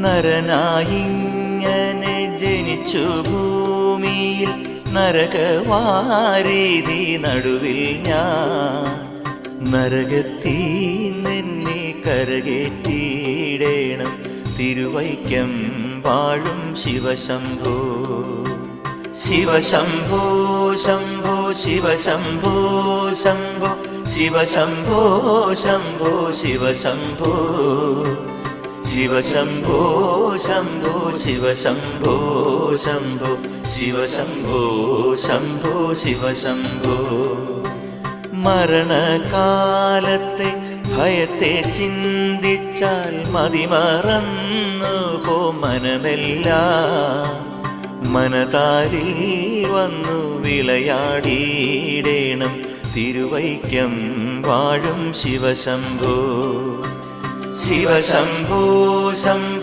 നരനായിങ്ങനെ ജനിച്ചു ഭൂമിയിൽ നരകവാരീതി നടുവിൽ ഞാൻ നരകത്തീ നിന്നെ കരകേറ്റിയിടേണം തിരുവൈക്കം വാഴും ശിവശംഭോ ശിവശംഭോ ശംഭോ ശിവശംഭോ ശംഭോ ശിവശംഭോ ശംഭോ ശിവശംഭോ ശിവശംഭോ ശംഭോ ശിവശംഭോ ശംഭോ ശിവശംഭോ ശംഭോ ശിവശംഭോ മരണകാലത്തെ ഭയത്തെ ചിന്തിച്ചാൽ മതിമറന്നു പോ മനമെല്ലാം മനതാരിൽ വന്നു വിളയാടിയിടേണം തിരുവൈക്കം വാഴും ശിവശംഭോ ശിവശംഭോ ശംഭോ